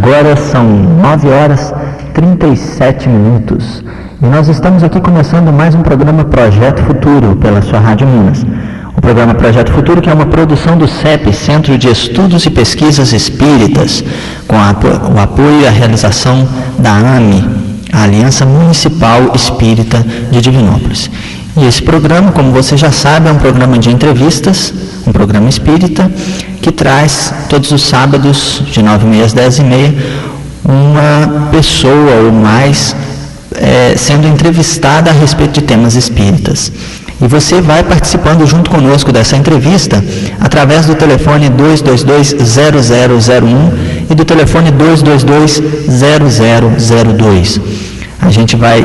Agora são 9 horas 37 minutos e nós estamos aqui começando mais um programa Projeto Futuro pela sua Rádio Minas. O programa Projeto Futuro, que é uma produção do CEP, Centro de Estudos e Pesquisas Espíritas, com o apoio e a realização da AME, a Aliança Municipal Espírita de Divinópolis. E esse programa, como você já sabe, é um programa de entrevistas, um programa espírita, que traz todos os sábados, de 9h30 às 10h30, uma pessoa ou mais sendo entrevistada a respeito de temas espíritas. E você vai participando junto conosco dessa entrevista através do telefone 222-0001 e do telefone 222-0002. A gente vai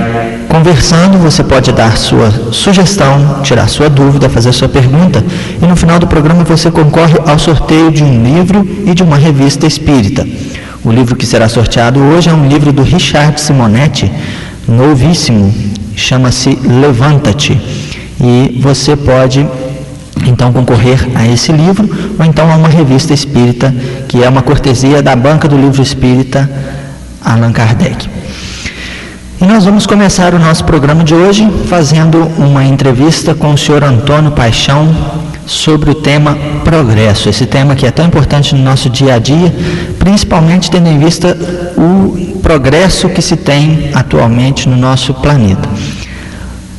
conversando, você pode dar sua sugestão, tirar sua dúvida, fazer sua pergunta, e no final do programa você concorre ao sorteio de um livro e de uma revista espírita. O livro que será sorteado hoje é um livro do Richard Simonetti, novíssimo, chama-se Levanta-te, e você pode então concorrer a esse livro ou então a uma revista espírita, que é uma cortesia da Banca do Livro Espírita Allan Kardec. E nós vamos começar o nosso programa de hoje fazendo uma entrevista com o senhor Antônio Paixão sobre o tema progresso, esse tema que é tão importante no nosso dia a dia, principalmente tendo em vista o progresso que se tem atualmente no nosso planeta.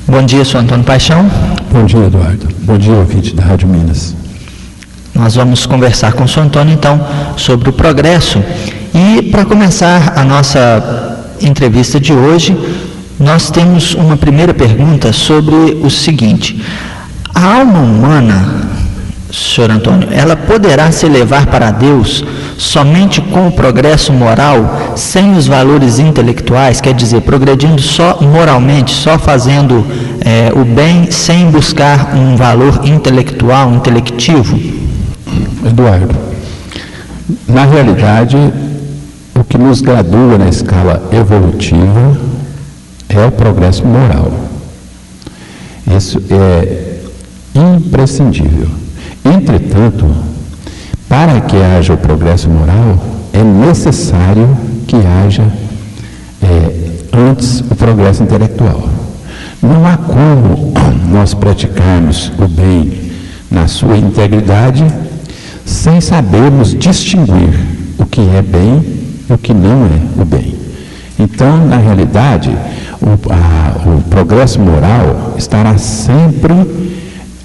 Bom dia, senhor Antônio Paixão. Bom dia, Eduardo. Bom dia, ouvinte da Rádio Minas. Nós vamos conversar com o senhor Antônio, então, sobre o progresso. E, para começar a nossa entrevista de hoje, nós temos uma primeira pergunta sobre o seguinte: a alma humana, senhor Antônio, ela poderá se elevar para Deus somente com o progresso moral, sem os valores intelectuais, quer dizer, progredindo só moralmente, só fazendo o bem, sem buscar um valor intelectual, intelectivo? Eduardo, na realidade, o que nos gradua na escala evolutiva é o progresso moral. Isso é imprescindível. Entretanto, para que haja o progresso moral, é necessário que haja antes o progresso intelectual. Não há como nós praticarmos o bem na sua integridade sem sabermos distinguir o que é bem e o que não é o bem. Então, na realidade, o progresso moral estará sempre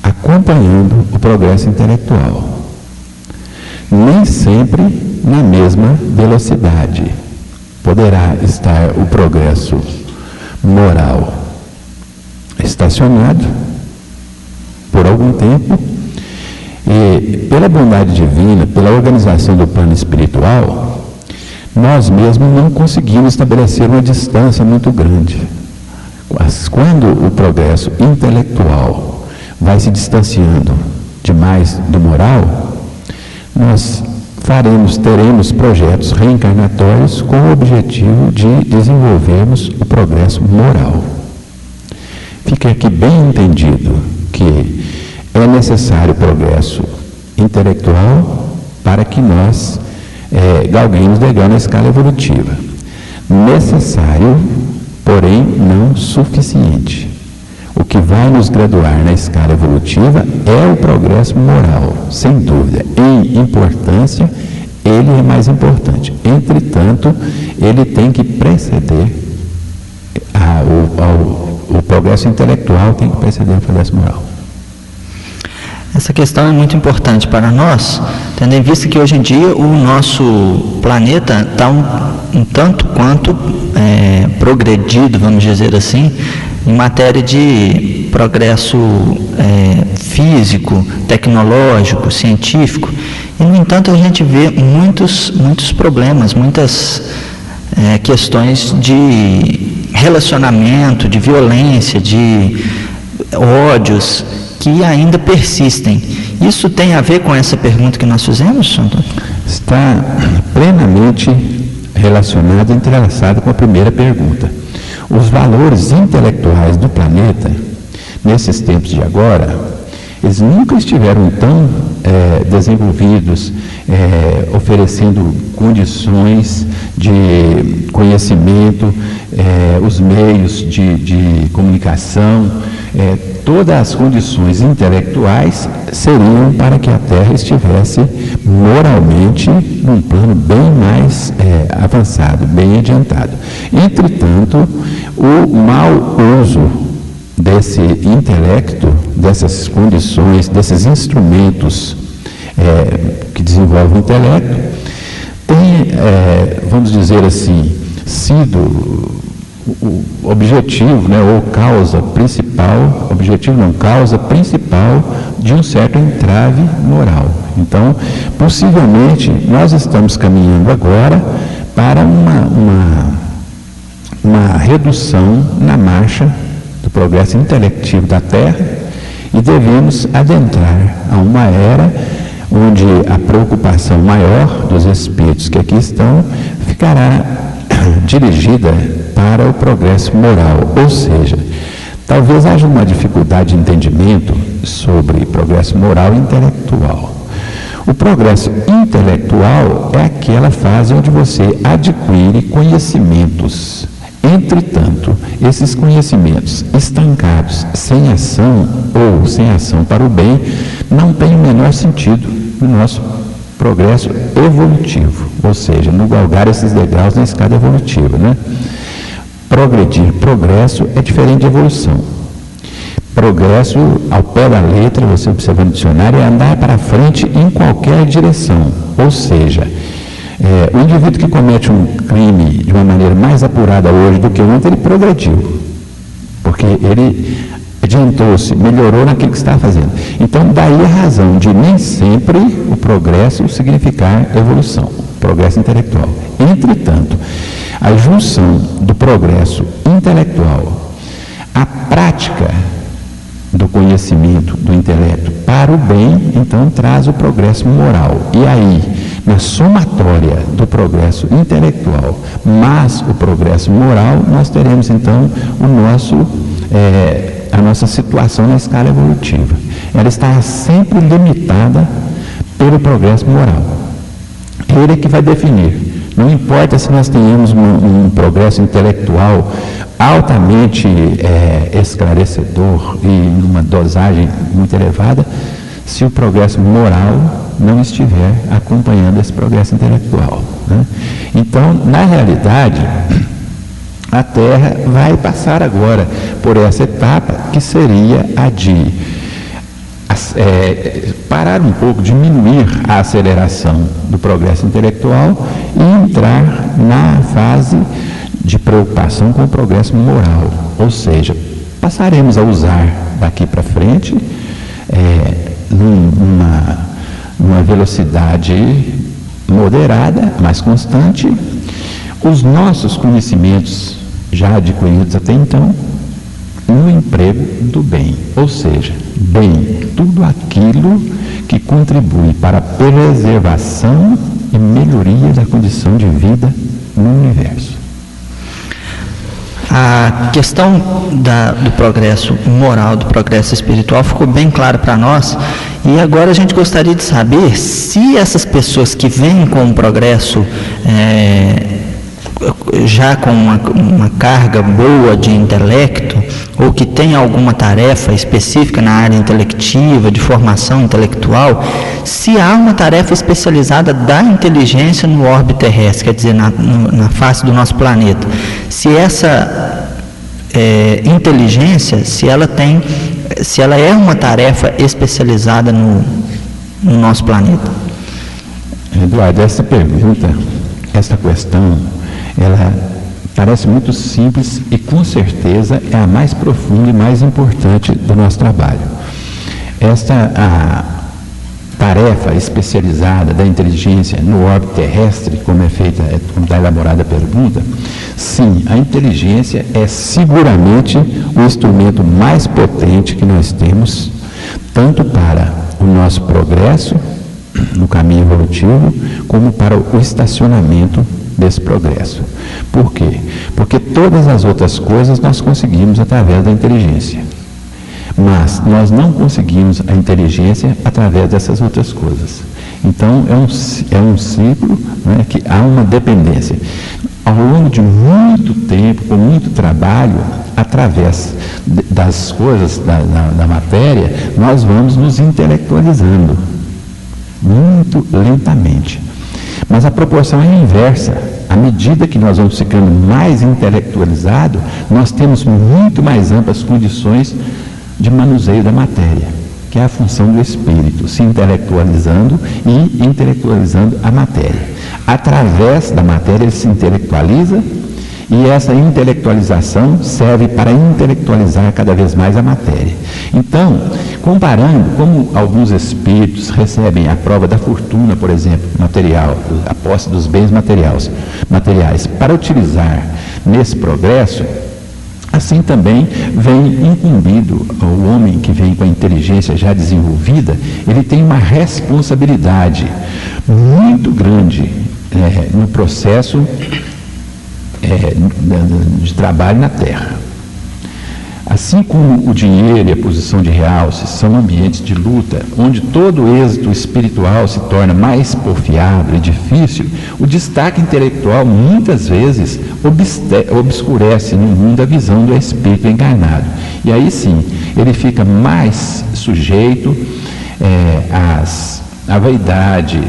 acompanhando o progresso intelectual. Nem sempre na mesma velocidade. Poderá estar o progresso moral estacionado por algum tempo e, pela bondade divina, pela organização do plano espiritual, nós mesmos não conseguimos estabelecer uma distância muito grande. Mas quando o progresso intelectual vai se distanciando demais do moral, nós teremos projetos reencarnatórios com o objetivo de desenvolvermos o progresso moral. Fica aqui bem entendido que é necessário o progresso intelectual para que nós galguemos degrau na escala evolutiva. Necessário, porém não suficiente. O que vai nos graduar na escala evolutiva é o progresso moral, sem dúvida. Em importância, ele é mais importante. Entretanto, ele tem que preceder o progresso intelectual, tem que preceder o progresso moral. Essa questão é muito importante para nós, tendo em vista que hoje em dia o nosso planeta está um tanto quanto progredido, vamos dizer assim, em matéria de progresso físico, tecnológico, científico, e no entanto a gente vê muitos problemas, muitas questões de relacionamento, de violência, de ódios que ainda persistem. Isso tem a ver com essa pergunta que nós fizemos, senhor Antônio? Está plenamente relacionado, entrelaçado com a primeira pergunta. Os valores intelectuais do planeta, nesses tempos de agora, eles nunca estiveram tão desenvolvidos, oferecendo condições de conhecimento, os meios de comunicação, todas as condições intelectuais seriam para que a Terra estivesse moralmente num plano bem mais avançado, bem adiantado. Entretanto, o mau uso desse intelecto, dessas condições, desses instrumentos que desenvolvem o intelecto, tem, vamos dizer assim, sido o objetivo, ou causa principal, causa principal de um certo entrave moral. Então, possivelmente, nós estamos caminhando agora para uma redução na marcha do progresso intelectivo da Terra e devemos adentrar a uma era onde a preocupação maior dos espíritos que aqui estão ficará dirigida para o progresso moral, ou seja, talvez haja uma dificuldade de entendimento sobre progresso moral e intelectual. O progresso intelectual é aquela fase onde você adquire conhecimentos. Entretanto, esses conhecimentos estancados, sem ação ou sem ação para o bem, não têm o menor sentido no nosso progresso evolutivo, ou seja, no galgar esses degraus na escada evolutiva, Progresso é diferente de evolução. Progresso, ao pé da letra, você observa no dicionário, é andar para frente em qualquer direção, ou seja, o indivíduo que comete um crime de uma maneira mais apurada hoje do que ontem, ele progrediu, porque ele adiantou-se, melhorou naquilo que estava fazendo. Então, daí a razão de nem sempre o progresso significar evolução, progresso intelectual. Entretanto, a junção do progresso intelectual, a prática do conhecimento, do intelecto para o bem, então traz o progresso moral. E aí, na somatória do progresso intelectual, mas o progresso moral, nós teremos então a nossa situação na escala evolutiva. Ela está sempre limitada pelo progresso moral. Ele é que vai definir. Não importa se nós tenhamos um progresso intelectual altamente esclarecedor e numa dosagem muito elevada, se o progresso moral não estiver acompanhando esse progresso intelectual. Então, na realidade, a Terra vai passar agora por essa etapa que seria a de parar um pouco, diminuir a aceleração do progresso intelectual e entrar na fase de preocupação com o progresso moral. Ou seja, passaremos a usar daqui para frente, numa velocidade moderada, mas constante, os nossos conhecimentos já adquiridos até então, no emprego do bem, ou seja, bem, tudo aquilo que contribui para a preservação e melhoria da condição de vida no universo. A questão do progresso moral, do progresso espiritual ficou bem claro para nós, e agora a gente gostaria de saber se essas pessoas que vêm com o progresso já com uma carga boa de intelecto, ou que tem alguma tarefa específica na área intelectiva, de formação intelectual, se há uma tarefa especializada da inteligência no orbe terrestre, quer dizer, na face do nosso planeta, se essa inteligência, se ela é uma tarefa especializada no nosso planeta. Eduardo, essa pergunta, essa questão, ela parece muito simples e com certeza é a mais profunda e mais importante do nosso trabalho. A tarefa especializada da inteligência no orbe terrestre, como é feita, como está elaborada a pergunta, sim, a inteligência é seguramente o instrumento mais potente que nós temos, tanto para o nosso progresso no caminho evolutivo, como para o estacionamento desse progresso. Por quê? Porque todas as outras coisas nós conseguimos através da inteligência. Mas nós não conseguimos a inteligência através dessas outras coisas. Então, é um ciclo, né, que há uma dependência. Ao longo de muito tempo, com muito trabalho, através das coisas, da matéria, nós vamos nos intelectualizando, muito lentamente. Mas a proporção é inversa. À medida que nós vamos ficando mais intelectualizados, nós temos muito mais amplas condições de manuseio da matéria, que é a função do espírito, se intelectualizando e intelectualizando a matéria. Através da matéria ele se intelectualiza, e essa intelectualização serve para intelectualizar cada vez mais a matéria. Então, comparando como alguns espíritos recebem a prova da fortuna, por exemplo, material, a posse dos bens materiais, para utilizar nesse progresso, assim também vem incumbido o homem que vem com a inteligência já desenvolvida, ele tem uma responsabilidade muito grande no processo de trabalho na Terra. Assim como o dinheiro e a posição de realce são ambientes de luta, onde todo êxito espiritual se torna mais porfiado e difícil, o destaque intelectual muitas vezes obscurece no mundo a visão do espírito encarnado. E aí sim, ele fica mais sujeito à vaidade,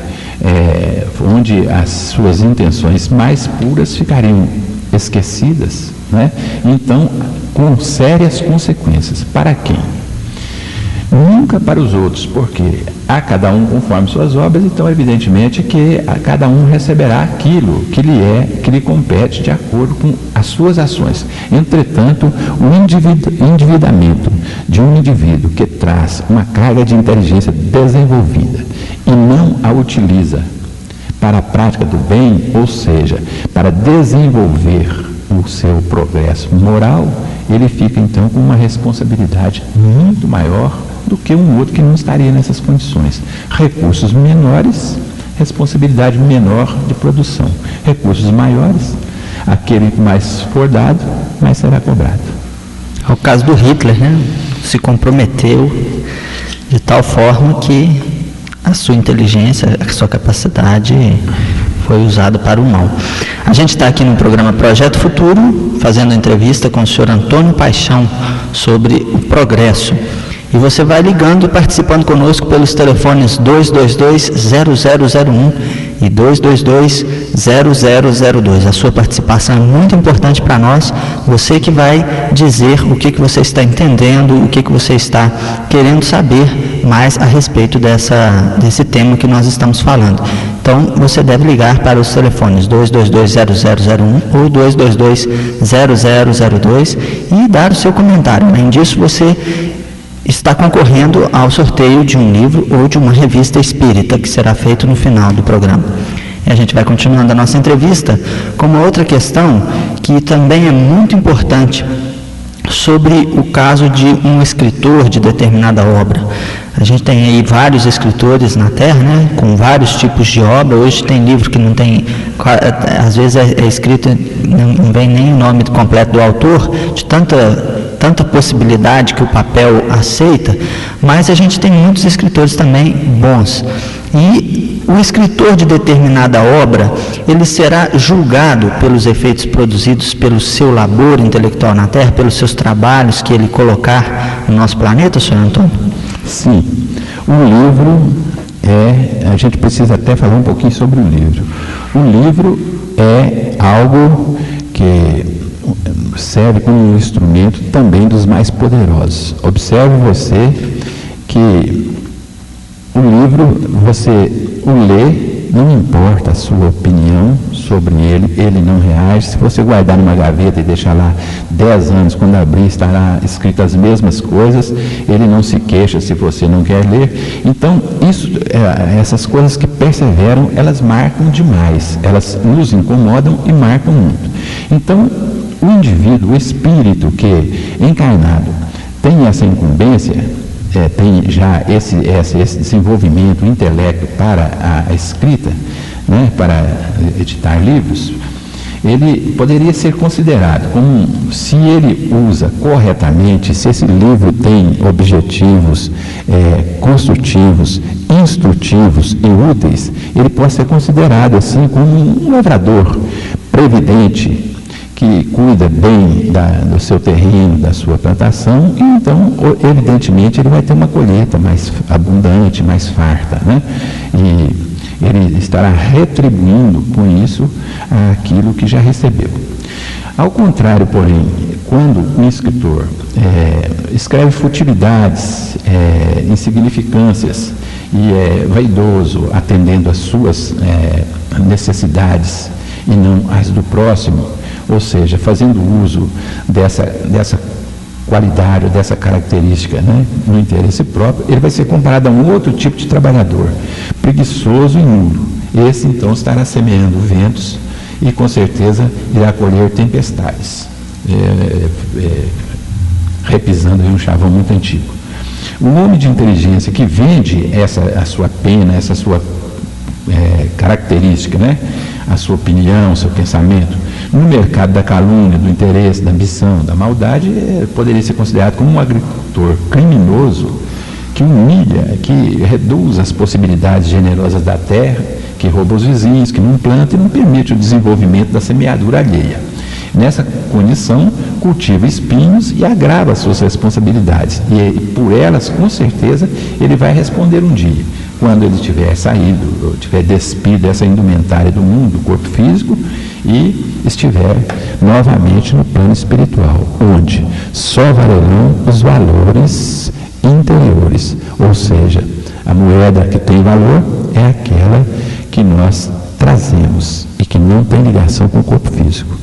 onde as suas intenções mais puras ficariam esquecidas, né? Então, com sérias consequências. Para quem? Nunca para os outros, porque a cada um conforme suas obras, então evidentemente que a cada um receberá aquilo que lhe compete de acordo com as suas ações. Entretanto, o endividamento de um indivíduo que traz uma carga de inteligência desenvolvida e não a utiliza para a prática do bem, ou seja, para desenvolver o seu progresso moral, ele fica então com uma responsabilidade muito maior do que um outro que não estaria nessas condições. Recursos menores, responsabilidade menor de produção. Recursos maiores, aquele que mais for dado, mais será cobrado. É o caso do Hitler, né? Se comprometeu de tal forma que a sua inteligência, a sua capacidade foi usada para o mal. A gente está aqui no programa Projeto Futuro, fazendo entrevista com o senhor Antônio Paixão sobre o progresso. E você vai ligando e participando conosco pelos telefones 222-0001 e 222-0002. A sua participação é muito importante para nós. Você que vai dizer o que você está entendendo, o que você está querendo saber mais a respeito desse tema que nós estamos falando. Então, você deve ligar para os telefones 222-0001 ou 222-0002 e dar o seu comentário. Além disso, você está concorrendo ao sorteio de um livro ou de uma revista espírita, que será feito no final do programa. E a gente vai continuando a nossa entrevista com uma outra questão que também é muito importante, sobre o caso de um escritor de determinada obra. A gente tem aí vários escritores na Terra, né, com vários tipos de obra. Hoje tem livro que não tem, às vezes é escrito, não vem nem o nome completo do autor, de tanta possibilidade que o papel aceita, mas a gente tem muitos escritores também bons. E o escritor de determinada obra, ele será julgado pelos efeitos produzidos pelo seu labor intelectual na Terra, pelos seus trabalhos que ele colocar no nosso planeta, senhor Antônio? Sim. O livro a gente precisa até falar um pouquinho sobre o livro. O livro é algo que serve como um instrumento também dos mais poderosos. Observe você que o livro, você o lê, não importa a sua opinião sobre ele não reage. Se você guardar numa gaveta e deixar lá 10 anos, quando abrir estará escrito as mesmas coisas, ele não se queixa se você não quer ler. Então, essas coisas que perseveram, elas marcam demais, elas nos incomodam e marcam muito. Então, o indivíduo, o espírito que encarnado tem essa incumbência, tem já esse desenvolvimento, intelecto para a escrita, né, para editar livros, ele poderia ser considerado como, se ele usa corretamente, se esse livro tem objetivos construtivos instrutivos e úteis, ele pode ser considerado assim como um lavrador previdente, que cuida bem do seu terreno, da sua plantação, e então, evidentemente, ele vai ter uma colheita mais abundante, mais farta, né? E ele estará retribuindo com isso aquilo que já recebeu. Ao contrário, porém, quando um escritor escreve futilidades, insignificâncias, e é vaidoso, atendendo às suas necessidades e não às do próximo, ou seja, fazendo uso dessa qualidade, dessa característica, né, no interesse próprio, ele vai ser comparado a um outro tipo de trabalhador, preguiçoso e nulo. Esse, então, estará semeando ventos e, com certeza, irá colher tempestades, repisando em um chavão muito antigo. O homem de inteligência que vende a sua pena, essa sua característica, né, a sua opinião, o seu pensamento, no mercado da calúnia, do interesse, da ambição, da maldade, poderia ser considerado como um agricultor criminoso que humilha, que reduz as possibilidades generosas da terra, que rouba os vizinhos, que não planta e não permite o desenvolvimento da semeadura alheia. Nessa condição, cultiva espinhos e agrava as suas responsabilidades. E por elas, com certeza, ele vai responder um dia, quando ele tiver saído, tiver despido dessa indumentária do mundo, do corpo físico, e estiver novamente no plano espiritual, onde só valerão os valores interiores, ou seja, a moeda que tem valor é aquela que nós trazemos e que não tem ligação com o corpo físico.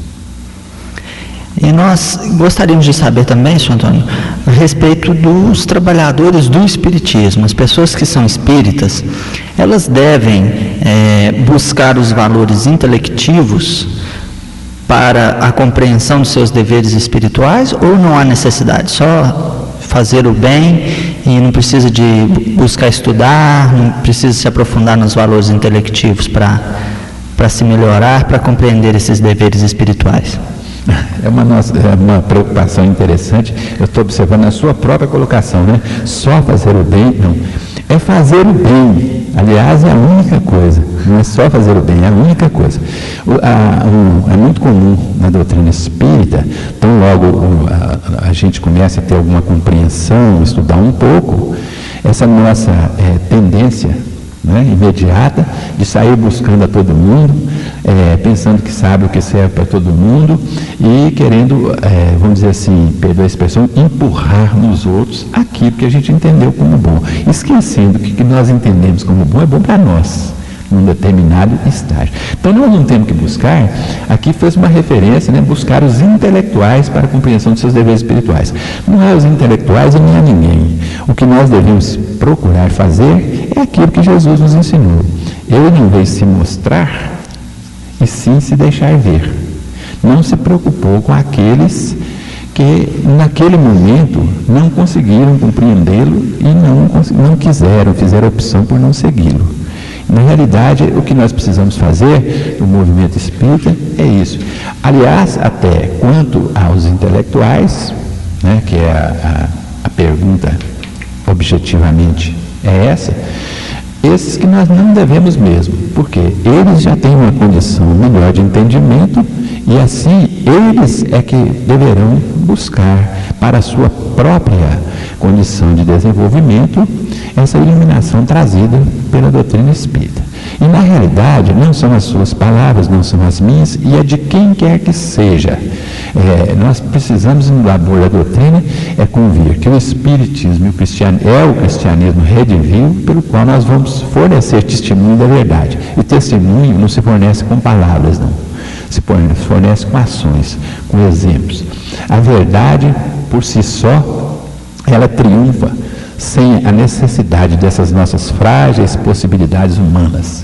E nós gostaríamos de saber também, Sr. Antônio, a respeito dos trabalhadores do espiritismo. As pessoas que são espíritas, elas devem buscar os valores intelectivos para a compreensão dos seus deveres espirituais, ou não há necessidade? Só fazer o bem e não precisa de buscar estudar, não precisa se aprofundar nos valores intelectivos para se melhorar, para compreender esses deveres espirituais? É uma preocupação interessante. Eu estou observando a sua própria colocação, né? Só fazer o bem, não. É fazer o bem. Aliás, é a única coisa. Não é só fazer o bem, é a única coisa. É muito comum na doutrina espírita, então logo a gente começa a ter alguma compreensão, estudar um pouco, essa nossa tendência, né, imediata, de sair buscando a todo mundo, pensando que sabe o que serve para todo mundo e querendo, vamos dizer assim, perdoa a expressão, empurrar nos outros aquilo que a gente entendeu como bom, esquecendo que o que nós entendemos como bom é bom para nós, num determinado estágio. Então nós não temos que buscar, aqui fez uma referência, né, buscar os intelectuais para a compreensão de seus deveres espirituais. Não é os intelectuais e nem é ninguém. O que nós devemos procurar fazer é aquilo que Jesus nos ensinou. Ele não veio se mostrar, e sim se deixar ver. Não se preocupou com aqueles que naquele momento não conseguiram compreendê-lo e não quiseram, fizeram opção por não segui-lo. Na realidade, o que nós precisamos fazer no movimento espírita é isso. Aliás, até quanto aos intelectuais, né, que é a pergunta objetivamente é essa, esses que nós não devemos mesmo, porque eles já têm uma condição melhor de entendimento e assim eles é que deverão buscar para a sua própria condição de desenvolvimento essa iluminação trazida pela doutrina espírita. E na realidade não são as suas palavras, não são as minhas, e é de quem quer que seja. Nós precisamos, no labor da doutrina, convir que o espiritismo e o cristianismo é o cristianismo redivio pelo qual nós vamos fornecer testemunho da verdade. E testemunho não se fornece com palavras, não. Se fornece com ações, com exemplos. A verdade, por si só, ela triunfa sem a necessidade dessas nossas frágeis possibilidades humanas.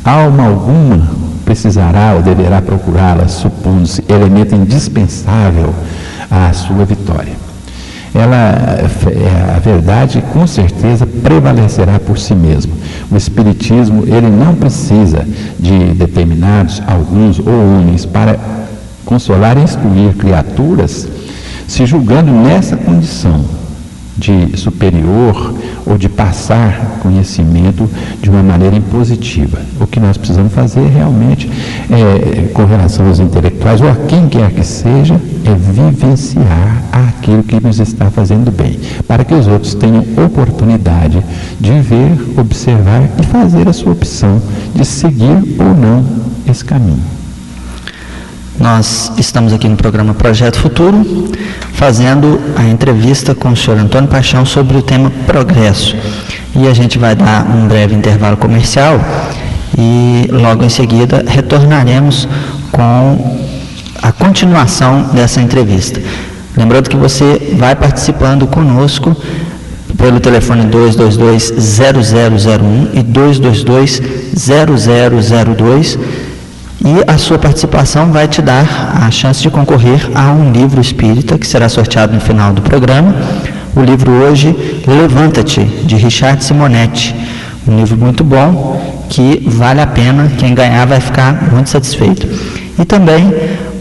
Alma alguma precisará ou deverá procurá-las, supondo-se elemento indispensável à sua vitória. A verdade, com certeza, prevalecerá por si mesmo. O Espiritismo, ele não precisa de determinados, alguns ou homens para consolar e instruir criaturas, se julgando nessa condição de superior ou de passar conhecimento de uma maneira impositiva. O que nós precisamos fazer realmente, com relação aos intelectuais ou a quem quer que seja, é vivenciar aquilo que nos está fazendo bem, para que os outros tenham oportunidade de ver, observar e fazer a sua opção de seguir ou não esse caminho. Nós estamos aqui no programa Projeto Futuro, fazendo a entrevista com o senhor Antônio Paixão sobre o tema Progresso. E a gente vai dar um breve intervalo comercial e logo em seguida retornaremos com a continuação dessa entrevista. Lembrando que você vai participando conosco pelo telefone 222-0001 e 222-0002, e a sua participação vai te dar a chance de concorrer a um livro espírita que será sorteado no final do programa. O livro hoje, Levanta-te, de Richard Simonetti. Um livro muito bom, que vale a pena, quem ganhar vai ficar muito satisfeito. E também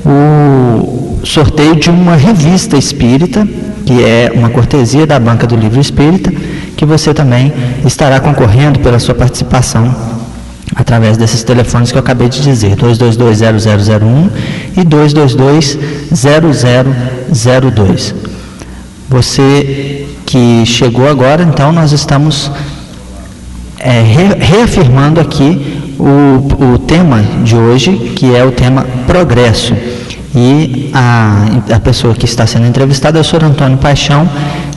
o sorteio de uma revista espírita, que é uma cortesia da Banca do Livro Espírita, que você também estará concorrendo pela sua participação através desses telefones que eu acabei de dizer, 222-0001 e 222-0002. Você que chegou agora, então nós estamos reafirmando aqui o tema de hoje, que é o tema Progresso. E a pessoa que está sendo entrevistada é o senhor Antônio Paixão,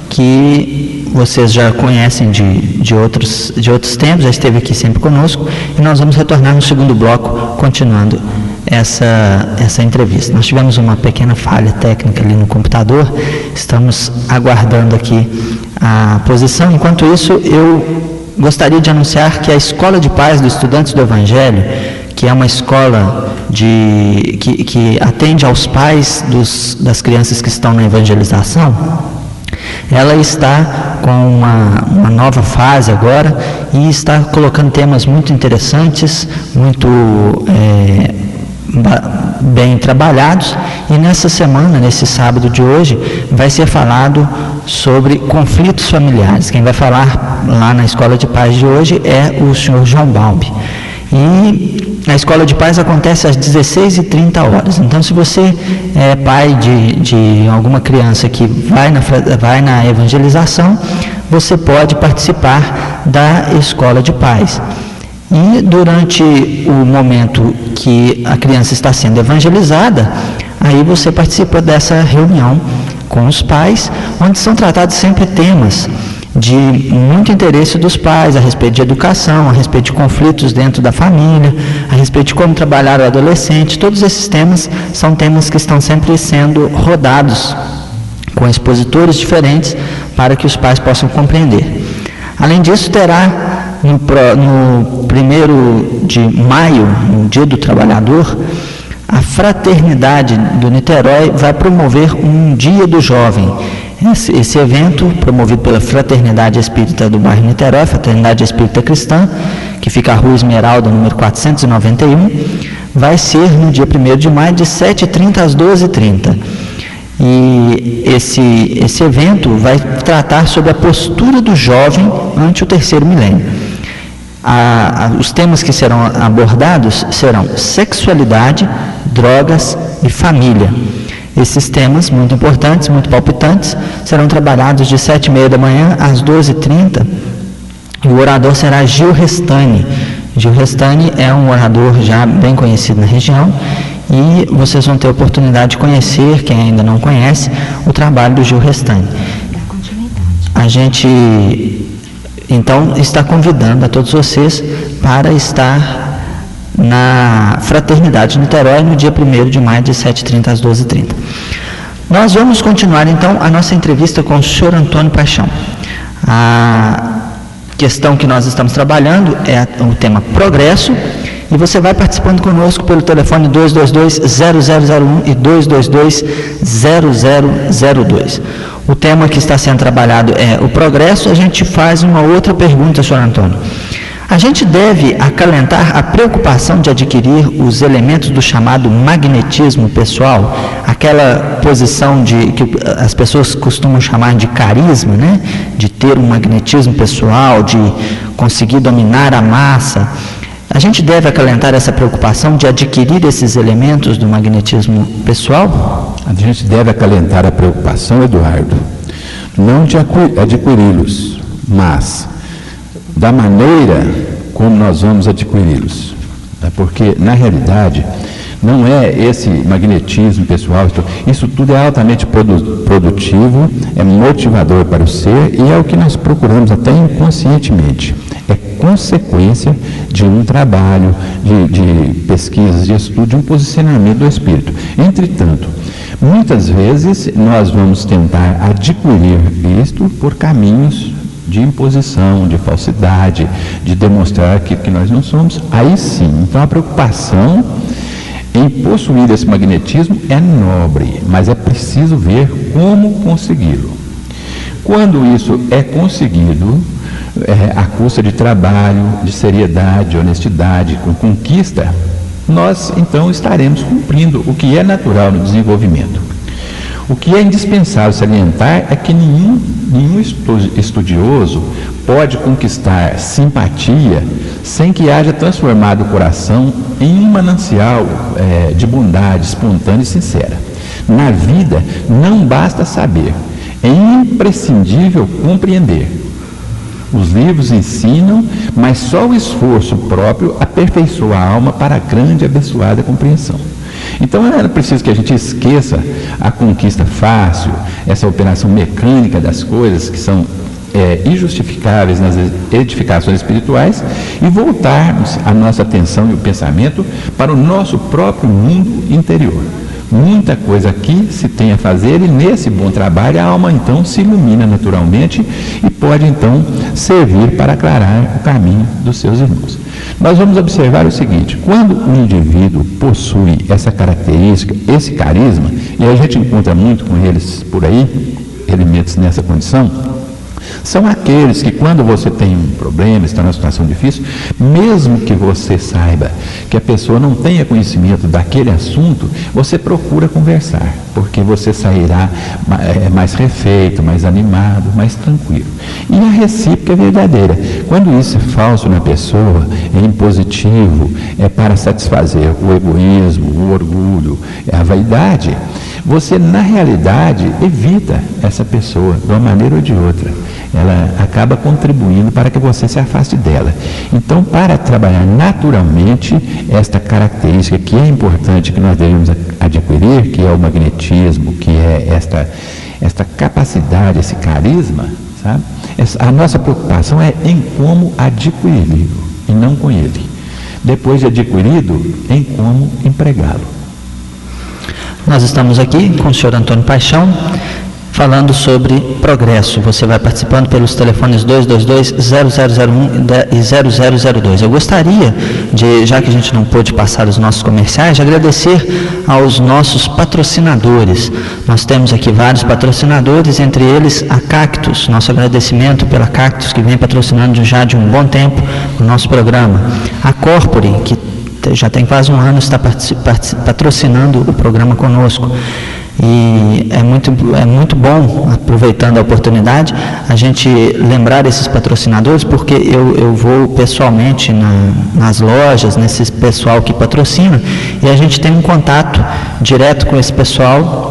que vocês já conhecem de outros tempos, já esteve aqui sempre conosco, e nós vamos retornar no segundo bloco, continuando essa entrevista. Nós tivemos uma pequena falha técnica ali no computador, estamos aguardando aqui a posição. Enquanto isso, eu gostaria de anunciar que a Escola de Paz dos Estudantes do Evangelho, que é uma escola que atende aos pais das crianças que estão na evangelização, ela está com uma nova fase agora e está colocando temas muito interessantes, muito bem trabalhados. E nessa semana, nesse sábado de hoje, vai ser falado sobre conflitos familiares. Quem vai falar lá na Escola de Paz de hoje é o senhor João Balbi. E a Escola de Paz acontece às 16h30. Então, se você é pai de alguma criança que vai na evangelização, você pode participar da Escola de Paz. E durante o momento que a criança está sendo evangelizada, aí você participa dessa reunião com os pais, onde são tratados sempre temas de muito interesse dos pais, a respeito de educação, a respeito de conflitos dentro da família, a respeito de como trabalhar o adolescente. Todos esses temas são temas que estão sempre sendo rodados com expositores diferentes para que os pais possam compreender. Além disso, terá no 1º de maio, no Dia do Trabalhador, a Fraternidade do Niterói vai promover um Dia do Jovem. Esse evento, promovido pela Fraternidade Espírita do bairro Niterói, Fraternidade Espírita Cristã, que fica à Rua Esmeralda, número 491, vai ser no dia 1º de maio, de 7h30 às 12h30. E esse evento vai tratar sobre a postura do jovem ante o terceiro milênio. Os temas que serão abordados serão sexualidade, drogas e família. Esses temas, muito importantes, muito palpitantes, serão trabalhados de 7h30 da manhã às 12h30, e o orador será Gil Restani. Gil Restani é um orador já bem conhecido na região, e vocês vão ter a oportunidade de conhecer, quem ainda não conhece, o trabalho do Gil Restani. A gente, então, está convidando a todos vocês para estar na Fraternidade Niterói, no dia 1º de maio, de 7h30 às 12h30. Nós vamos continuar, então, a nossa entrevista com o senhor Antônio Paixão. A questão que nós estamos trabalhando é o tema Progresso, e você vai participando conosco pelo telefone 222-0001 e 222-0002. O tema que está sendo trabalhado é o progresso. A gente faz uma outra pergunta, senhor Antônio. A gente deve acalentar a preocupação de adquirir os elementos do chamado magnetismo pessoal, aquela posição que as pessoas costumam chamar de carisma, né? De ter um magnetismo pessoal, de conseguir dominar a massa. A gente deve acalentar essa preocupação de adquirir esses elementos do magnetismo pessoal? A gente deve acalentar a preocupação, Eduardo, não de adquiri-los, mas da maneira como nós vamos adquiri-los. Porque, na realidade, não é esse magnetismo pessoal, isso tudo é altamente produtivo, é motivador para o ser e é o que nós procuramos até inconscientemente. É consequência de um trabalho, de pesquisas, de estudo, de um posicionamento do espírito. Entretanto, muitas vezes nós vamos tentar adquirir isto por caminhos de imposição, de falsidade, de demonstrar que nós não somos. Aí sim, então a preocupação em possuir esse magnetismo é nobre, mas é preciso ver como consegui-lo. Quando isso é conseguido, à custa de trabalho, de seriedade, de honestidade, com conquista, nós então estaremos cumprindo o que é natural no desenvolvimento. O que é indispensável salientar é que nenhum estudioso pode conquistar simpatia sem que haja transformado o coração em um manancial de bondade espontânea e sincera. Na vida, não basta saber, é imprescindível compreender. Os livros ensinam, mas só o esforço próprio aperfeiçoa a alma para a grande e abençoada compreensão. Então é preciso que a gente esqueça a conquista fácil, essa operação mecânica das coisas que são injustificáveis nas edificações espirituais e voltarmos a nossa atenção e o pensamento para o nosso próprio mundo interior. Muita coisa aqui se tem a fazer e nesse bom trabalho a alma então se ilumina naturalmente e pode então servir para aclarar o caminho dos seus irmãos. Nós vamos observar o seguinte: quando o indivíduo possui essa característica, esse carisma, e a gente encontra muito com eles por aí, elementos nessa condição, são aqueles que quando você tem um problema, está numa situação difícil, mesmo que você saiba que a pessoa não tenha conhecimento daquele assunto, você procura conversar, porque você sairá mais refeito, mais animado, mais tranquilo. E a recíproca é verdadeira. Quando isso é falso na pessoa, é impositivo, é para satisfazer o egoísmo, o orgulho, a vaidade, você na realidade evita essa pessoa de uma maneira ou de outra. Ela acaba contribuindo para que você se afaste dela. Então, para trabalhar naturalmente esta característica que é importante que nós devemos adquirir, que é o magnetismo, que é esta capacidade, esse carisma, sabe? A nossa preocupação é em como adquiri-lo e não com ele. Depois de adquirido, em como empregá-lo. Nós estamos aqui com o senhor Antônio Paixão, falando sobre progresso. Você vai participando pelos telefones 222-0001 e 0002. Eu gostaria de, já que a gente não pôde passar os nossos comerciais, de agradecer aos nossos patrocinadores. Nós temos aqui vários patrocinadores, entre eles a Cactus. Nosso agradecimento pela Cactus, que vem patrocinando já de um bom tempo o nosso programa. A Corpore, que já tem quase um ano, está patrocinando o programa conosco. E é muito bom, aproveitando a oportunidade, a gente lembrar esses patrocinadores, porque eu vou pessoalmente nas lojas, nesse pessoal que patrocina, e a gente tem um contato direto com esse pessoal.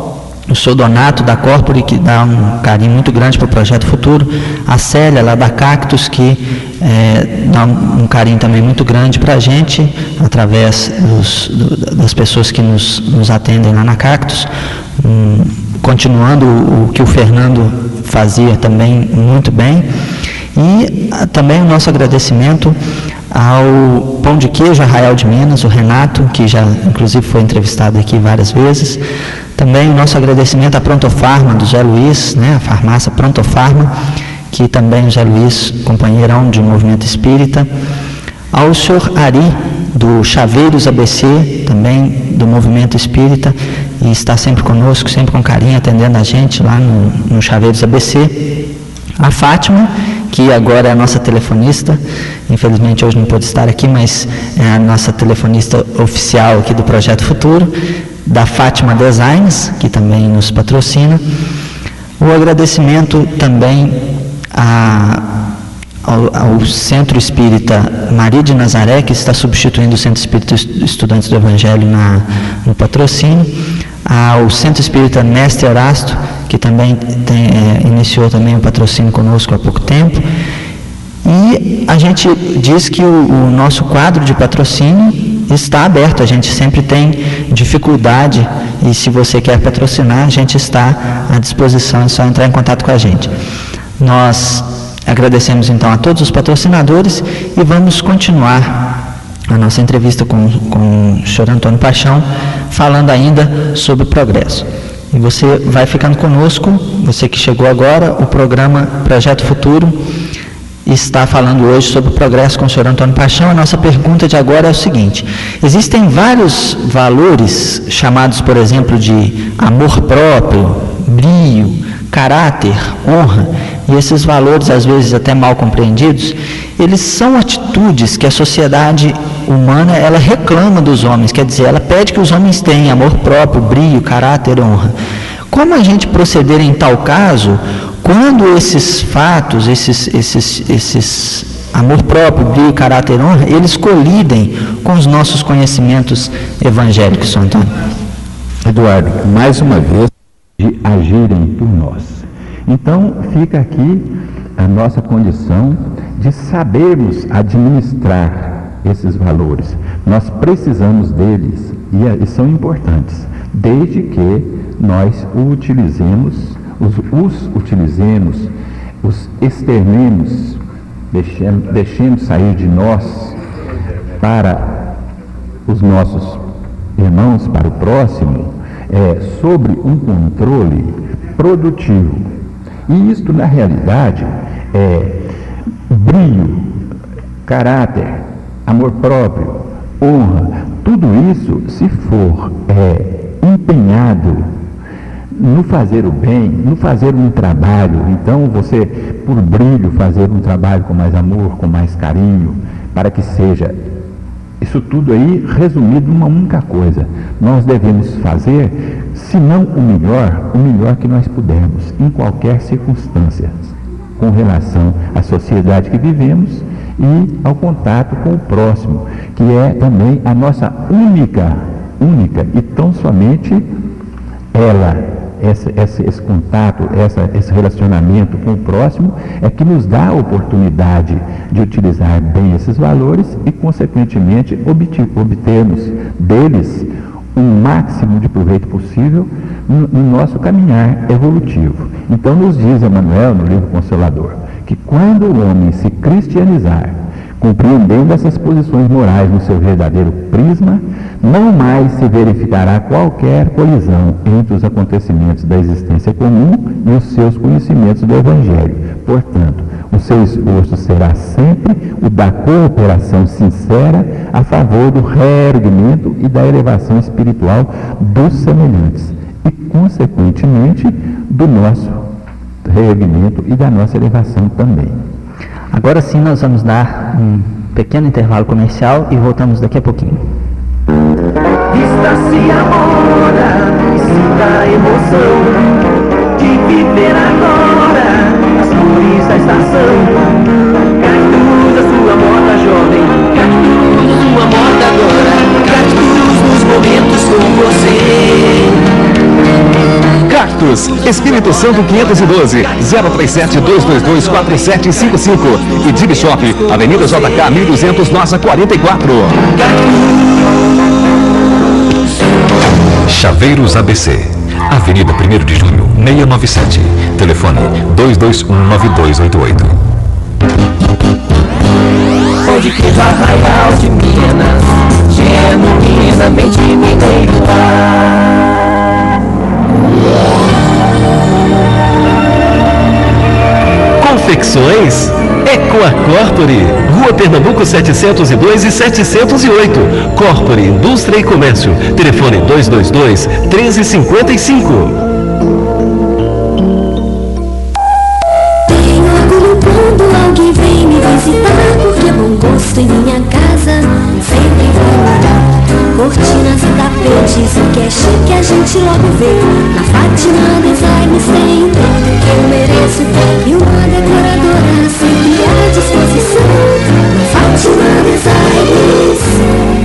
Eu sou Donato da Corpore, que dá um carinho muito grande para o Projeto Futuro. A Célia, lá da Cactus, que dá um carinho também muito grande para a gente, através das pessoas que nos atendem lá na Cactus. Continuando o que o Fernando fazia também muito bem. E também o nosso agradecimento ao Pão de Queijo Arraial de Minas, o Renato, que já inclusive foi entrevistado aqui várias vezes. Também o nosso agradecimento à Prontofarma do Zé Luiz, né, a farmácia Prontofarma, que também o Zé Luiz, companheirão de Movimento Espírita. Ao senhor Ari, do Chaveiros ABC, também do Movimento Espírita, e está sempre conosco, sempre com carinho, atendendo a gente lá no Chaveiros ABC. A Fátima, que agora é a nossa telefonista. Infelizmente hoje não pôde estar aqui, mas é a nossa telefonista oficial aqui do Projeto Futuro, da Fátima Designs, que também nos patrocina. O agradecimento também ao Centro Espírita Maria de Nazaré, que está substituindo o Centro Espírita Estudantes do Evangelho no patrocínio, ao Centro Espírita Mestre Erasto, que também iniciou também o patrocínio conosco há pouco tempo. E a gente diz que o nosso quadro de patrocínio está aberto, a gente sempre tem dificuldade, e se você quer patrocinar, a gente está à disposição, é só entrar em contato com a gente. Nós agradecemos então a todos os patrocinadores e vamos continuar a nossa entrevista com o Sr. Antônio Paixão, falando ainda sobre o progresso. E você vai ficando conosco, você que chegou agora, o programa Projeto Futuro está falando hoje sobre o progresso com o Sr. Antônio Paixão. A nossa pergunta de agora é o seguinte: existem vários valores chamados, por exemplo, de amor próprio, brio, caráter, honra, e esses valores, às vezes até mal compreendidos, eles são atitudes que a sociedade humana, ela reclama dos homens, quer dizer, ela pede que os homens tenham amor próprio, brio, caráter, honra. Como a gente proceder em tal caso, quando esses fatos, esses amor próprio, brio, caráter, honra, eles colidem com os nossos conhecimentos evangélicos, Sr. Antônio? Eduardo, mais uma vez, de agirem por nós. Então, fica aqui a nossa condição de sabermos administrar esses valores. Nós precisamos deles e são importantes, desde que nós os utilizemos, os externemos, deixemos sair de nós para os nossos irmãos, para o próximo, sobre um controle produtivo. E isto, na realidade, brio, caráter, amor próprio, honra, tudo isso, se for empenhado no fazer o bem, no fazer um trabalho, então você, por brilho, fazer um trabalho com mais amor, com mais carinho, para que seja isso tudo aí resumido numa única coisa: nós devemos fazer, se não o melhor que nós pudermos, em qualquer circunstância, com relação à sociedade que vivemos e ao contato com o próximo, que é também a nossa única e tão somente esse contato, esse relacionamento com o próximo é que nos dá a oportunidade de utilizar bem esses valores e, consequentemente, obtermos deles o máximo de proveito possível no nosso caminhar evolutivo. Então, nos diz Emmanuel, no livro Consolador, que quando o homem se cristianizar, compreendendo essas posições morais no seu verdadeiro prisma, não mais se verificará qualquer colisão entre os acontecimentos da existência comum e os seus conhecimentos do Evangelho. Portanto, o seu esforço será sempre o da cooperação sincera a favor do reerguimento e da elevação espiritual dos semelhantes e, consequentemente, do nosso reerguimento e da nossa elevação também. Agora sim, nós vamos dar um pequeno intervalo comercial e voltamos daqui a pouquinho. Vista-se a hora e sinta a emoção de viver agora as cores da estação. Cactus, a sua moda jovem, Cactus, a sua moda agora, Cactus nos momentos com você. Cactus, Espírito Santo 512, 037-222-4755 e Dib Shop, Avenida JK 1200, Nossa 44. Chaveiros ABC, Avenida 1º de Junho, 697, telefone 2219288. Onde que Arraial de Minas, genuinamente mineiro. Confecções Equa Corpore, Rua Pernambuco 702 e 708. Corpore, Indústria e Comércio. Telefone 222-1355. Tem orgulho quando em minha casa sempre vai mudar. Cortinas e tapetes, o que é chique a gente logo vê. Na Fátima Designs tem tudo que eu mereço. E uma decoradora sempre à disposição. Na Fátima Designs,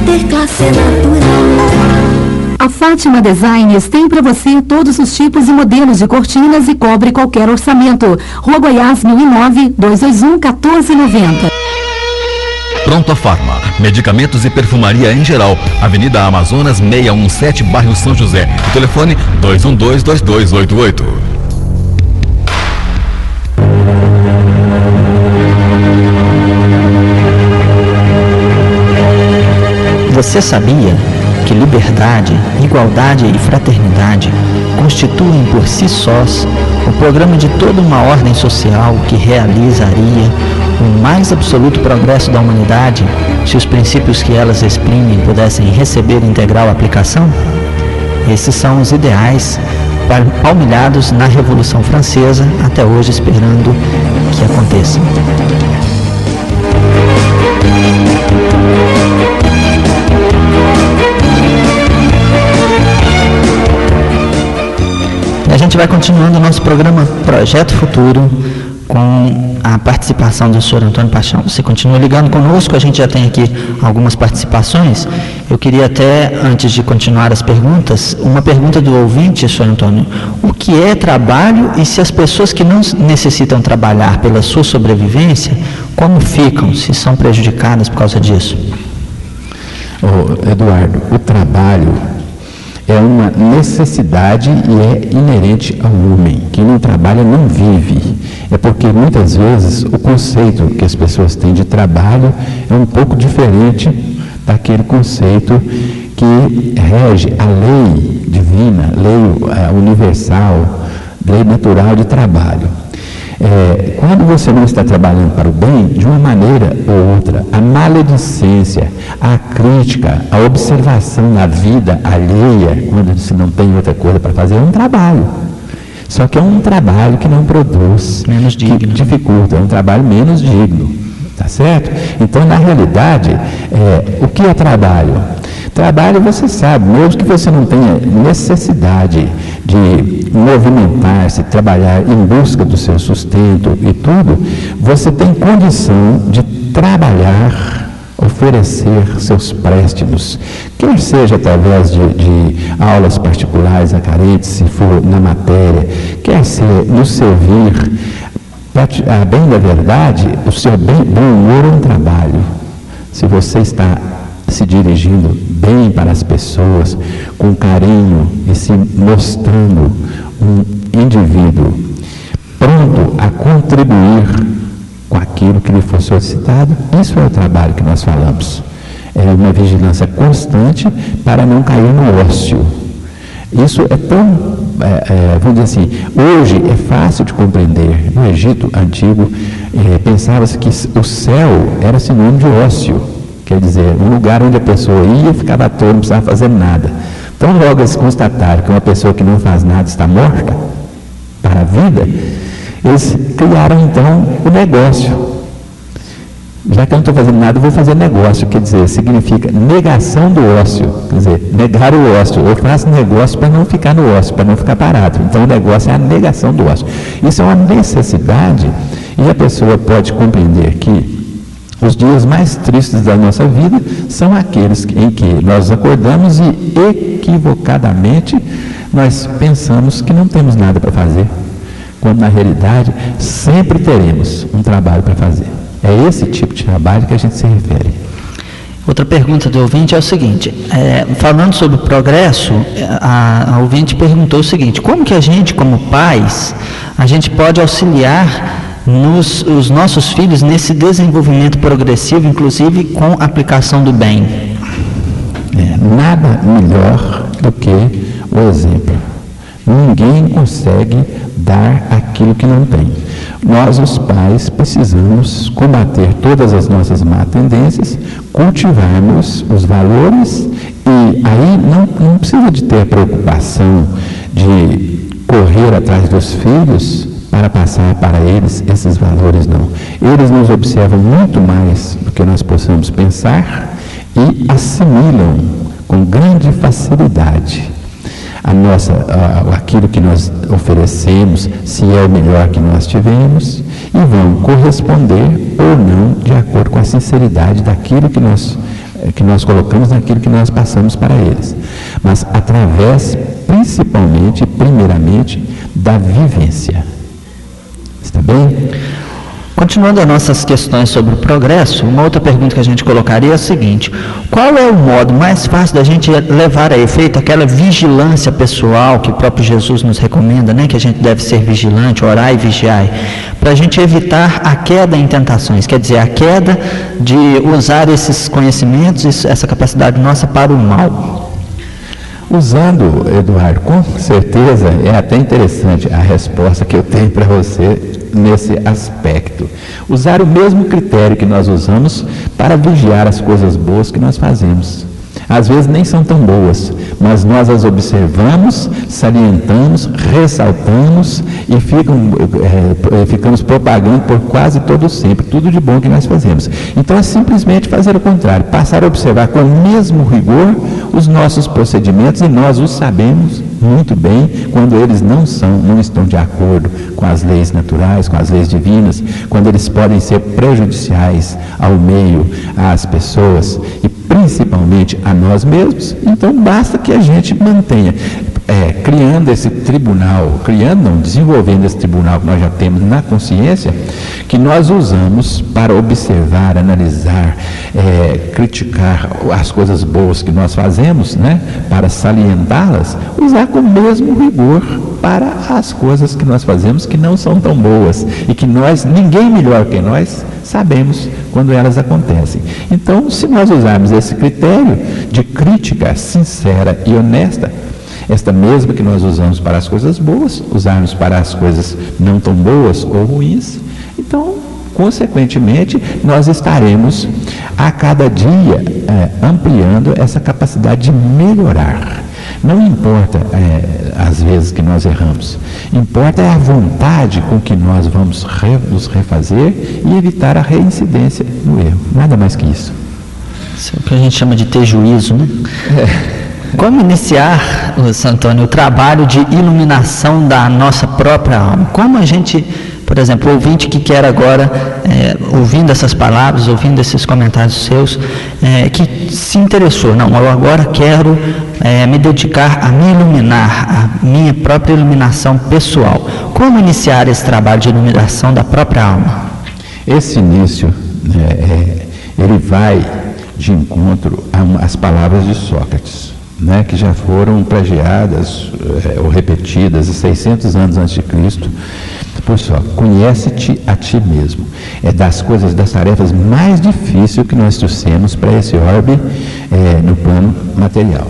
ter classe é natural. A Fátima Designs tem para você todos os tipos e modelos de cortinas e cobre qualquer orçamento. Rua Goiás 1009, 221-1490. Pronto Farma, medicamentos e perfumaria em geral. Avenida Amazonas 617, bairro São José. O telefone 212-2288. Você sabia que liberdade, igualdade e fraternidade constituem por si sós o programa de toda uma ordem social que realizaria o mais absoluto progresso da humanidade se os princípios que elas exprimem pudessem receber integral aplicação? Esses são os ideais palmilhados na Revolução Francesa, até hoje esperando que aconteçam. A gente vai continuando o nosso programa Projeto Futuro com a participação do senhor Antônio Paixão. Você continua ligando conosco, a gente já tem aqui algumas participações. Eu queria até, antes de continuar as perguntas, uma pergunta do ouvinte, senhor Antônio. O que é trabalho e se as pessoas que não necessitam trabalhar pela sua sobrevivência, como ficam, se são prejudicadas por causa disso? Eduardo, o trabalho é uma necessidade e é inerente ao homem. Quem não trabalha não vive. É porque muitas vezes o conceito que as pessoas têm de trabalho é um pouco diferente daquele conceito que rege a lei divina, lei universal, lei natural de trabalho. Quando você não está trabalhando para o bem, de uma maneira ou outra, a maledicência, a crítica, a observação da vida alheia, quando se não tem outra coisa para fazer, é um trabalho. Só que é um trabalho que não produz, menos digno, que dificulta, é um trabalho menos digno, tá certo? Então, na realidade, o que é trabalho? Trabalho, você sabe, mesmo que você não tenha necessidade de movimentar-se, trabalhar em busca do seu sustento e tudo, você tem condição de trabalhar, oferecer seus préstimos, quer seja através de aulas particulares a carentes, se for na matéria, quer ser no servir. A bem da verdade, o seu bom humor é um trabalho. Se você está se dirigindo bem para as pessoas, com carinho e se mostrando um indivíduo pronto a contribuir com aquilo que lhe for solicitado, isso é o trabalho que nós falamos. É uma vigilância constante para não cair no ócio. Isso é tão, vamos dizer assim, hoje é fácil de compreender. No Egito antigo, pensava-se que o céu era sinônimo de ócio. Quer dizer, um lugar onde a pessoa ia e ficava à toa, não precisava fazer nada. Então, logo eles constataram que uma pessoa que não faz nada está morta para a vida, eles criaram então o negócio. Já que eu não estou fazendo nada, eu vou fazer negócio. Quer dizer, significa negação do ócio. Quer dizer, negar o ócio. Eu faço negócio para não ficar no ócio, para não ficar parado. Então, o negócio é a negação do ócio. Isso é uma necessidade e a pessoa pode compreender que os dias mais tristes da nossa vida são aqueles em que nós acordamos e equivocadamente nós pensamos que não temos nada para fazer, quando na realidade sempre teremos um trabalho para fazer. É esse tipo de trabalho que a gente se refere. Outra pergunta do ouvinte é o seguinte, falando sobre o progresso, a ouvinte perguntou o seguinte: como que a gente, como pais, a gente pode auxiliar os nossos filhos nesse desenvolvimento progressivo, inclusive com a aplicação do bem? Nada melhor do que o exemplo. Ninguém consegue dar aquilo que não tem. Nós, os pais, precisamos combater todas as nossas má tendências, cultivarmos os valores e aí não precisa de ter a preocupação de correr atrás dos filhos para passar para eles esses valores, não. Eles nos observam muito mais do que nós possamos pensar e assimilam com grande facilidade aquilo que nós oferecemos, se é o melhor que nós tivemos, e vão corresponder ou não de acordo com a sinceridade daquilo que nós colocamos, naquilo que nós passamos para eles. Mas através, principalmente, primeiramente, da vivência. Está bem? Continuando as nossas questões sobre o progresso, uma outra pergunta que a gente colocaria é a seguinte: qual é o modo mais fácil da gente levar a efeito aquela vigilância pessoal que o próprio Jesus nos recomenda, né? Que a gente deve ser vigilante, orar e vigiar, para a gente evitar a queda em tentações, quer dizer, a queda de usar esses conhecimentos, essa capacidade nossa para o mal? Usando, Eduardo, com certeza, é até interessante a resposta que eu tenho para você nesse aspecto. Usar o mesmo critério que nós usamos para vigiar as coisas boas que nós fazemos. Às vezes nem são tão boas, mas nós as observamos, salientamos, ressaltamos e ficamos propagando por quase todo sempre, tudo de bom que nós fazemos. Então é simplesmente fazer o contrário, passar a observar com o mesmo rigor os nossos procedimentos, e nós os sabemos muito bem quando eles não estão de acordo com as leis naturais, com as leis divinas, quando eles podem ser prejudiciais ao meio, às pessoas e principalmente a nós mesmos. Então basta que a gente mantenha criando esse tribunal, desenvolvendo esse tribunal que nós já temos na consciência, que nós usamos para observar, analisar, criticar as coisas boas que nós fazemos, né, para salientá-las, usar com o mesmo rigor para as coisas que nós fazemos que não são tão boas e que ninguém melhor que nós sabemos quando elas acontecem. Então, se nós usarmos esse critério de crítica sincera e honesta, esta mesma que nós usamos para as coisas boas, usarmos para as coisas não tão boas ou ruins, então, consequentemente, nós estaremos a cada dia ampliando essa capacidade de melhorar. Não importa as vezes que nós erramos, importa a vontade com que nós vamos nos refazer e evitar a reincidência no erro. Nada mais que isso. Isso é o que a gente chama de ter juízo, né? Como iniciar, Santo Antônio, o trabalho de iluminação da nossa própria alma? Como a gente, por exemplo, o ouvinte que quer agora, ouvindo essas palavras, ouvindo esses comentários seus, que se interessou, não, eu agora quero me dedicar a me iluminar, a minha própria iluminação pessoal. Como iniciar esse trabalho de iluminação da própria alma? Esse início, ele vai de encontro às palavras de Sócrates, né, que já foram plagiadas ou repetidas 600 anos antes de Cristo. Por só, conhece-te a ti mesmo. É das tarefas mais difíceis que nós trouxemos para esse orbe no plano material.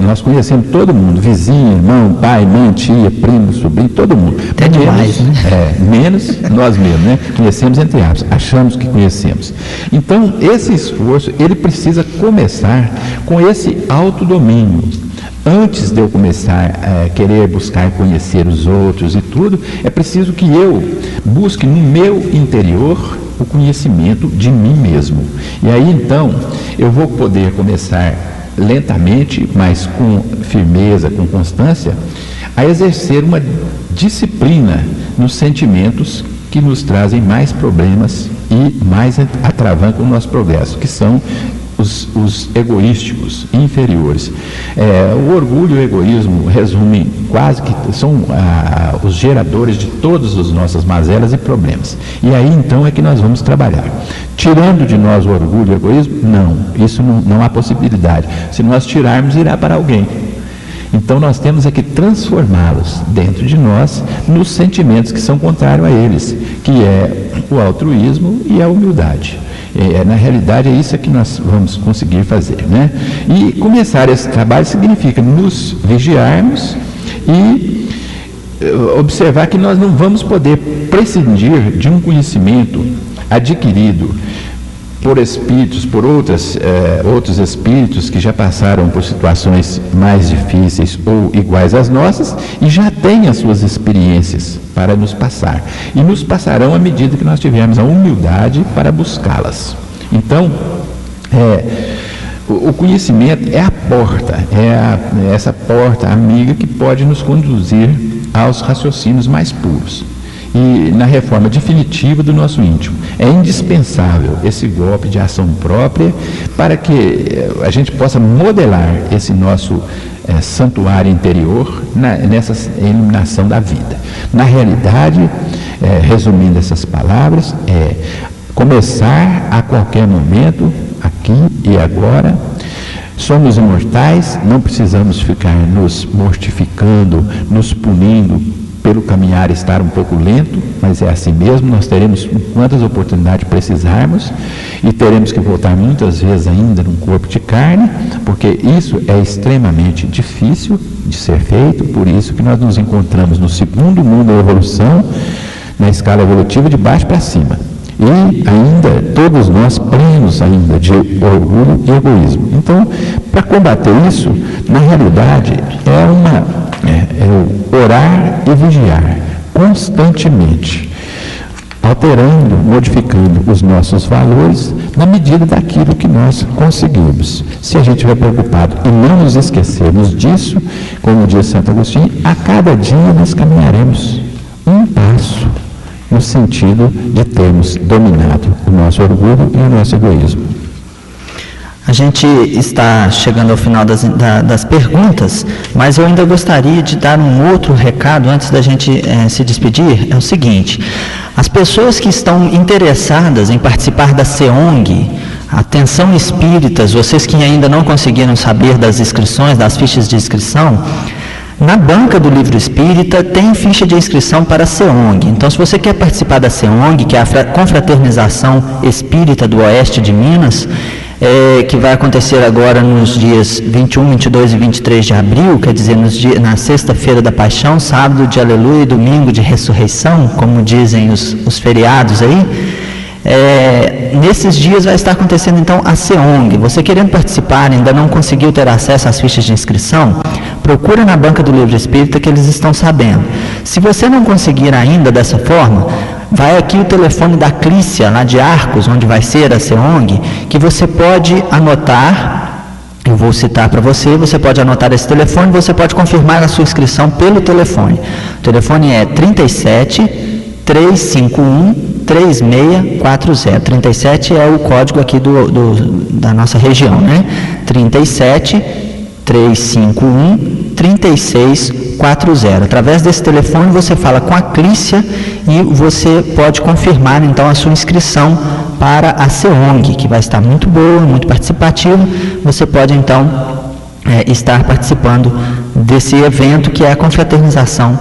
Nós conhecemos todo mundo, vizinho, irmão, pai, mãe, tia, primo, sobrinho, todo mundo. Até demais, né? Menos nós mesmos, né? Conhecemos entre aspas, achamos que conhecemos. Então, esse esforço, ele precisa começar com esse autodomínio. Antes de eu começar a querer buscar conhecer os outros e tudo, é preciso que eu busque no meu interior o conhecimento de mim mesmo. E aí então eu vou poder começar lentamente, mas com firmeza, com constância, a exercer uma disciplina nos sentimentos que nos trazem mais problemas e mais atravancam o nosso progresso, que são os egoísticos, inferiores. O orgulho e o egoísmo resumem quase que são os geradores de todas as nossas mazelas e problemas. E aí então é que nós vamos trabalhar. Tirando de nós o orgulho e o egoísmo? Não, isso não há possibilidade. Se nós tirarmos, irá para alguém. Então nós temos que transformá-los dentro de nós nos sentimentos que são contrários a eles, que é o altruísmo e a humildade. Na realidade é isso que nós vamos conseguir fazer, né? E começar esse trabalho significa nos vigiarmos e observar que nós não vamos poder prescindir de um conhecimento adquirido por espíritos, por outros espíritos que já passaram por situações mais difíceis ou iguais às nossas e já têm as suas experiências para nos passar. E nos passarão à medida que nós tivermos a humildade para buscá-las. Então, o conhecimento é a porta, essa porta amiga que pode nos conduzir aos raciocínios mais puros. E na reforma definitiva do nosso íntimo. É indispensável esse golpe de ação própria para que a gente possa modelar esse nosso santuário interior nessa iluminação da vida. Na realidade, resumindo essas palavras, começar a qualquer momento, aqui e agora. Somos imortais, não precisamos ficar nos mortificando, nos punindo pelo caminhar estar um pouco lento, mas é assim mesmo. Nós teremos quantas oportunidades precisarmos e teremos que voltar muitas vezes ainda num corpo de carne, porque isso é extremamente difícil de ser feito. Por isso que nós nos encontramos no segundo mundo da evolução, na escala evolutiva de baixo para cima, e ainda todos nós plenos ainda de orgulho e egoísmo. Então, para combater isso, na realidade é orar e vigiar constantemente, alterando, modificando os nossos valores na medida daquilo que nós conseguimos. Se a gente estiver preocupado e não nos esquecermos disso, como diz Santo Agostinho, a cada dia nós caminharemos um passo no sentido de termos dominado o nosso orgulho e o nosso egoísmo. A gente está chegando ao final das perguntas, mas eu ainda gostaria de dar um outro recado antes da gente se despedir. É o seguinte: as pessoas que estão interessadas em participar da CEONG, Atenção Espíritas, vocês que ainda não conseguiram saber das inscrições, das fichas de inscrição, na banca do Livro Espírita tem ficha de inscrição para a CEONG. Então, se você quer participar da CEONG, que é a Confraternização Espírita do Oeste de Minas, que vai acontecer agora nos dias 21, 22 e 23 de abril, quer dizer, na sexta-feira da Paixão, sábado de Aleluia e domingo de Ressurreição, como dizem os feriados aí. Nesses dias vai estar acontecendo então a CEONG. Você querendo participar, ainda não conseguiu ter acesso às fichas de inscrição, procura na banca do Livro Espírita que eles estão sabendo. Se você não conseguir ainda dessa forma, vai aqui o telefone da Clícia, lá de Arcos, onde vai ser a CEONG, que você pode anotar. Eu vou citar para você, você pode anotar esse telefone, você pode confirmar a sua inscrição pelo telefone. O telefone é 37 351 3640. 37 é o código aqui da nossa região, né? 37 351 3640. Através desse telefone você fala com a Clícia e você pode confirmar então a sua inscrição para a CEONG, que vai estar muito boa, muito participativa. Você pode então estar participando desse evento que é a confraternização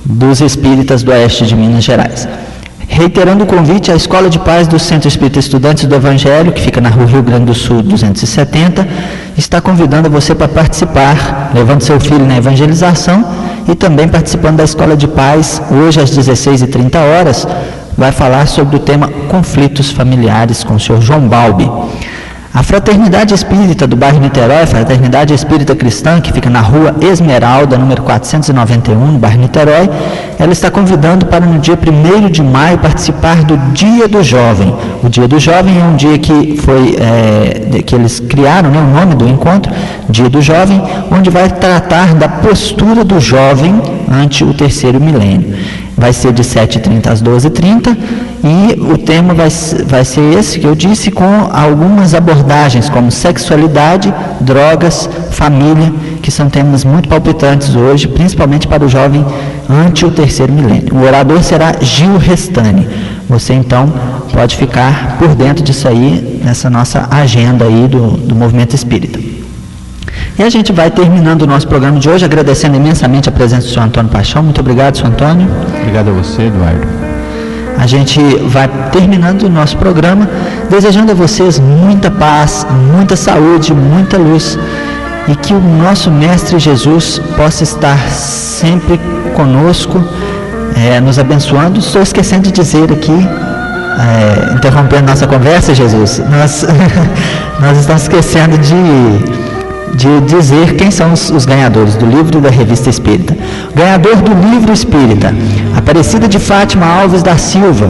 dos espíritas do Oeste de Minas Gerais. Reiterando o convite, a Escola de Paz do Centro Espírita Estudantes do Evangelho, que fica na Rua Rio Grande do Sul 270, está convidando você para participar, levando seu filho na evangelização e também participando da Escola de Paz. Hoje às 16h30 vai falar sobre o tema conflitos familiares com o Sr. João Balbi. A Fraternidade Espírita do bairro Niterói, a Fraternidade Espírita Cristã, que fica na Rua Esmeralda, número 491, no bairro Niterói, ela está convidando para no dia 1º de maio participar do Dia do Jovem. O Dia do Jovem é um dia que que eles criaram, né, o nome do encontro, Dia do Jovem, onde vai tratar da postura do jovem ante o terceiro milênio. Vai ser de 7h30 às 12h30 e o tema vai ser esse que eu disse, com algumas abordagens como sexualidade, drogas, família, que são temas muito palpitantes hoje, principalmente para o jovem ante o terceiro milênio. O orador será Gil Restani. Você então pode ficar por dentro disso aí, nessa nossa agenda aí do Movimento Espírita. E a gente vai terminando o nosso programa de hoje, agradecendo imensamente a presença do Sr. Antônio Paixão. Muito obrigado, Sr. Antônio. Obrigado a você, Eduardo. A gente vai terminando o nosso programa, desejando a vocês muita paz, muita saúde, muita luz, e que o nosso Mestre Jesus possa estar sempre conosco, nos abençoando. Estou esquecendo de dizer aqui interrompendo nossa conversa, Jesus, nós estamos esquecendo de dizer quem são os ganhadores do livro da Revista Espírita. Ganhador do livro Espírita, Aparecida de Fátima Alves da Silva,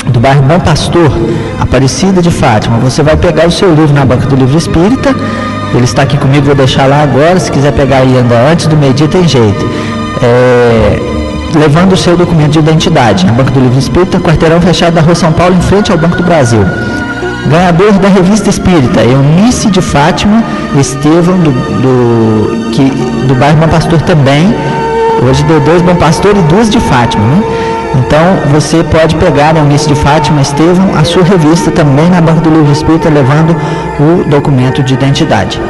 do bairro Bom Pastor. Aparecida de Fátima, você vai pegar o seu livro na banca do livro Espírita. Ele está aqui comigo, vou deixar lá agora. Se quiser pegar aí ainda antes do meio-dia, tem jeito. Levando o seu documento de identidade na banca do livro Espírita, quarteirão fechado da Rua São Paulo, em frente ao Banco do Brasil. Ganhador da Revista Espírita, Eunice de Fátima Estevão, do bairro Bom Pastor também. Hoje deu 2 Bom Pastor e 2 de Fátima, né? Então, você pode pegar a Eunice de Fátima Estevão, a sua revista também na banca do livro Espírita, levando o documento de identidade.